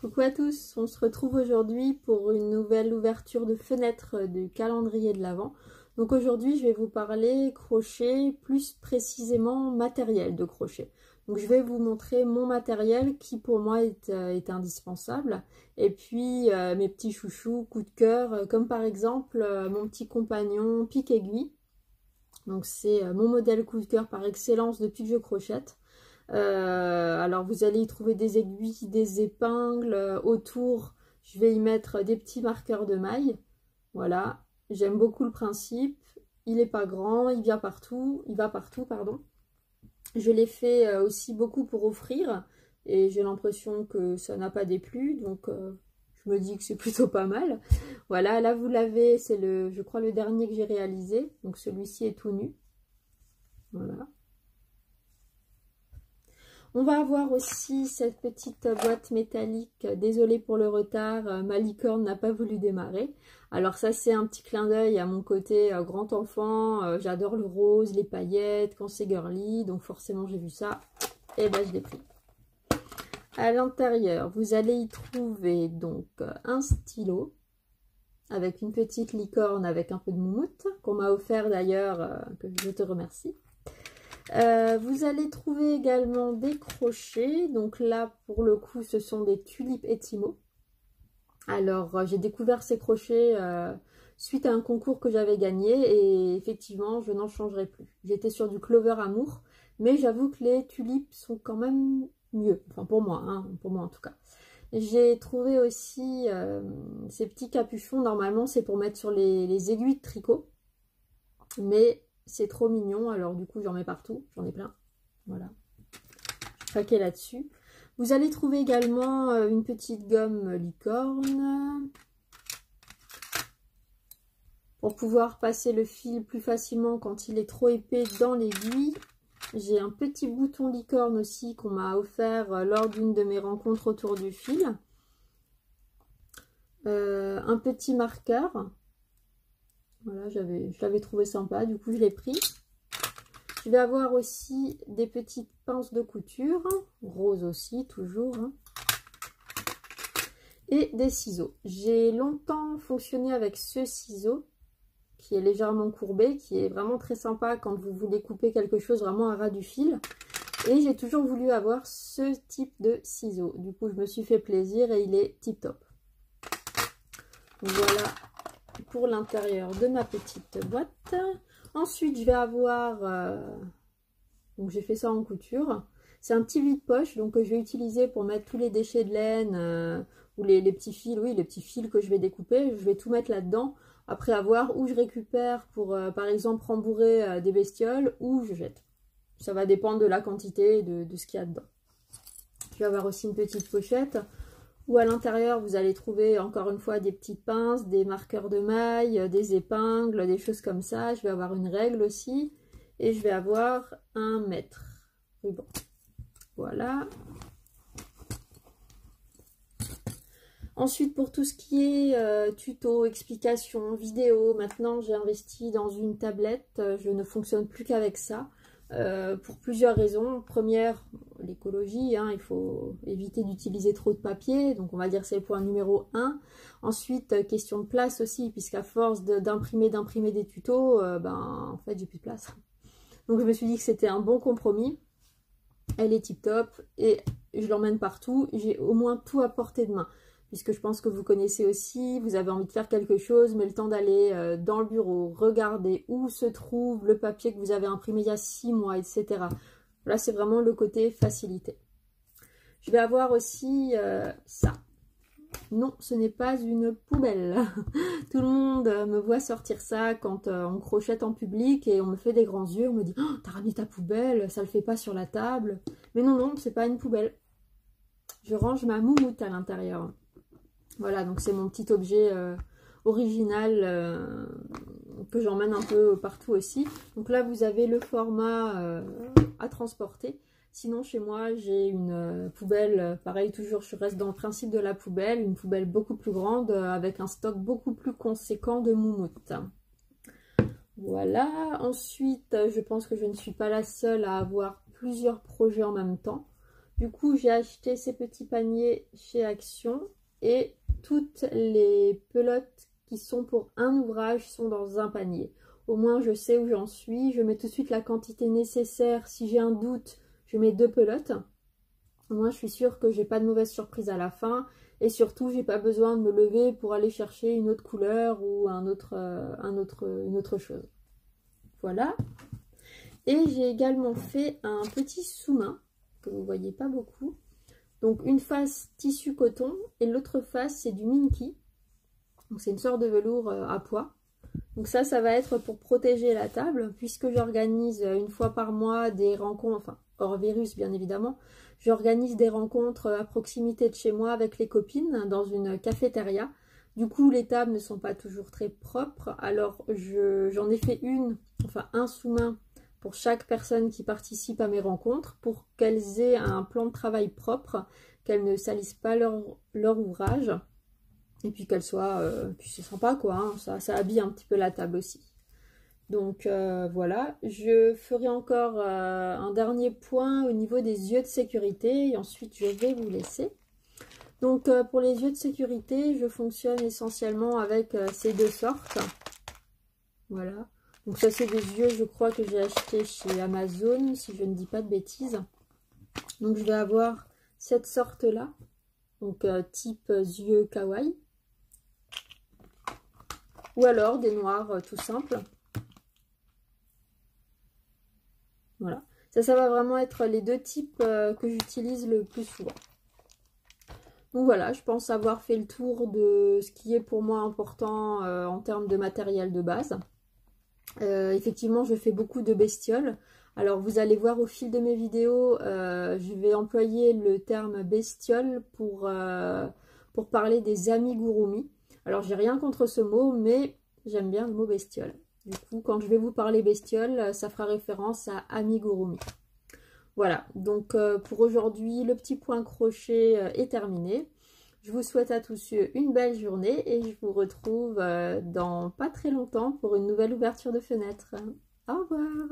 Coucou à tous, on se retrouve aujourd'hui pour une nouvelle ouverture de fenêtre du calendrier de l'Avent. Donc aujourd'hui je vais vous parler crochet, plus précisément matériel de crochet. Donc je vais vous montrer mon matériel qui pour moi est indispensable. Et puis mes petits chouchous, coup de cœur, comme par exemple mon petit compagnon pique-aiguille. Donc c'est mon modèle coup de cœur par excellence depuis que je crochette. Alors vous allez y trouver des aiguilles, des épingles, autour je vais y mettre des petits marqueurs de mailles. Voilà, j'aime beaucoup le principe, il n'est pas grand, il va partout, pardon. Je l'ai fait aussi beaucoup pour offrir et j'ai l'impression que ça n'a pas déplu, donc je me dis que c'est plutôt pas mal. Voilà, là vous l'avez, c'est je crois le dernier que j'ai réalisé, donc celui-ci est tout nu. Voilà. On va avoir aussi cette petite boîte métallique. Désolée pour le retard, ma licorne n'a pas voulu démarrer. Alors ça c'est un petit clin d'œil à mon côté grand enfant. J'adore le rose, les paillettes, quand c'est girly. Donc forcément j'ai vu ça et ben je l'ai pris. À l'intérieur, vous allez y trouver donc un stylo avec une petite licorne avec un peu de moumoute qu'on m'a offert d'ailleurs, que je te remercie. Vous allez trouver également des crochets. Donc là, pour le coup, ce sont des tulipes Etimo. Alors, j'ai découvert ces crochets suite à un concours que j'avais gagné. Et effectivement, je n'en changerai plus. J'étais sur du Clover Amour. Mais j'avoue que les tulipes sont quand même mieux. Enfin, pour moi, hein, pour moi en tout cas. J'ai trouvé aussi ces petits capuchons. Normalement, c'est pour mettre sur les aiguilles de tricot. Mais c'est trop mignon, alors du coup j'en mets partout, j'en ai plein. Voilà, je craquais là-dessus. Vous allez trouver également une petite gomme licorne pour pouvoir passer le fil plus facilement quand il est trop épais dans l'aiguille. J'ai un petit bouton licorne aussi qu'on m'a offert lors d'une de mes rencontres autour du fil. Un petit marqueur. Voilà, je l'avais trouvé sympa, du coup je l'ai pris. Je vais avoir aussi des petites pinces de couture, rose aussi, toujours. Et des ciseaux. J'ai longtemps fonctionné avec ce ciseau, qui est légèrement courbé, qui est vraiment très sympa quand vous voulez couper quelque chose vraiment à ras du fil. Et j'ai toujours voulu avoir ce type de ciseaux. Du coup, je me suis fait plaisir et il est tip top. Voilà pour l'intérieur de ma petite boîte. Ensuite je vais avoir donc j'ai fait ça en couture, c'est un petit vide-poche donc que je vais utiliser pour mettre tous les déchets de laine ou les petits fils, oui les petits fils que je vais découper, je vais tout mettre là-dedans après avoir où je récupère pour par exemple rembourrer des bestioles ou je jette. Ça va dépendre de la quantité de ce qu'il y a dedans. Je vais avoir aussi une petite pochette où à l'intérieur vous allez trouver encore une fois des petites pinces, des marqueurs de mailles, des épingles, des choses comme ça. Je vais avoir une règle aussi et je vais avoir un mètre ruban. Voilà. Ensuite pour tout ce qui est tuto, explication, vidéo, maintenant j'ai investi dans une tablette, je ne fonctionne plus qu'avec ça. Pour plusieurs raisons. Première, l'écologie, hein, il faut éviter d'utiliser trop de papier, donc on va dire c'est le point numéro 1. Ensuite, question de place aussi, puisqu'à force d'imprimer des tutos, en fait j'ai plus de place. Donc je me suis dit que c'était un bon compromis. Elle est tip top et je l'emmène partout, j'ai au moins tout à portée de main. Puisque je pense que vous connaissez aussi, vous avez envie de faire quelque chose, mais le temps d'aller dans le bureau, regarder où se trouve le papier que vous avez imprimé il y a 6 mois, etc. Là, c'est vraiment le côté facilité. Je vais avoir aussi ça. Non, ce n'est pas une poubelle. Tout le monde me voit sortir ça quand on crochette en public et on me fait des grands yeux. On me dit oh, « T'as ramené ta poubelle, ça le fait pas sur la table. » Mais non, non, c'est pas une poubelle. Je range ma moumoute à l'intérieur. Voilà, donc c'est mon petit objet original que j'emmène un peu partout aussi. Donc là, vous avez le format à transporter. Sinon, chez moi, j'ai une poubelle, pareil, toujours, je reste dans le principe de la poubelle, une poubelle beaucoup plus grande avec un stock beaucoup plus conséquent de moumoutes. Voilà, ensuite, je pense que je ne suis pas la seule à avoir plusieurs projets en même temps. Du coup, j'ai acheté ces petits paniers chez Action et toutes les pelotes qui sont pour un ouvrage sont dans un panier. Au moins, je sais où j'en suis. Je mets tout de suite la quantité nécessaire. Si j'ai un doute, je mets 2 pelotes. Au moins, je suis sûre que j'ai pas de mauvaise surprise à la fin. Et surtout, j'ai pas besoin de me lever pour aller chercher une autre couleur ou une autre chose. Voilà. Et j'ai également fait un petit sous-main que vous voyez pas beaucoup. Donc une face tissu coton et l'autre face c'est du Minky. Donc c'est une sorte de velours à pois. Donc ça va être pour protéger la table puisque j'organise une fois par mois des rencontres, enfin hors virus bien évidemment. J'organise des rencontres à proximité de chez moi avec les copines dans une cafétéria. Du coup les tables ne sont pas toujours très propres. Alors j'en ai fait un sous-main pour chaque personne qui participe à mes rencontres, pour qu'elles aient un plan de travail propre, qu'elles ne salissent pas leur ouvrage, et puis qu'elles soient, puis c'est sympa quoi, hein, ça habille un petit peu la table aussi. Donc voilà, je ferai encore un dernier point au niveau des yeux de sécurité, et ensuite je vais vous laisser. Donc pour les yeux de sécurité, je fonctionne essentiellement avec ces 2 sortes, voilà. Donc ça c'est des yeux, je crois que j'ai acheté chez Amazon, si je ne dis pas de bêtises. Donc je vais avoir cette sorte-là, donc type yeux kawaii. Ou alors des noirs tout simples. Voilà. Ça va vraiment être les 2 types que j'utilise le plus souvent. Donc voilà, je pense avoir fait le tour de ce qui est pour moi important en termes de matériel de base. Effectivement, je fais beaucoup de bestioles. Alors, vous allez voir au fil de mes vidéos, je vais employer le terme bestiole pour parler des amigurumi. Alors, j'ai rien contre ce mot, mais j'aime bien le mot bestiole. Du coup, quand je vais vous parler bestiole, ça fera référence à amigurumi. Voilà, donc pour aujourd'hui, le petit point crochet est terminé. Je vous souhaite à tous une belle journée et je vous retrouve dans pas très longtemps pour une nouvelle ouverture de fenêtre. Au revoir!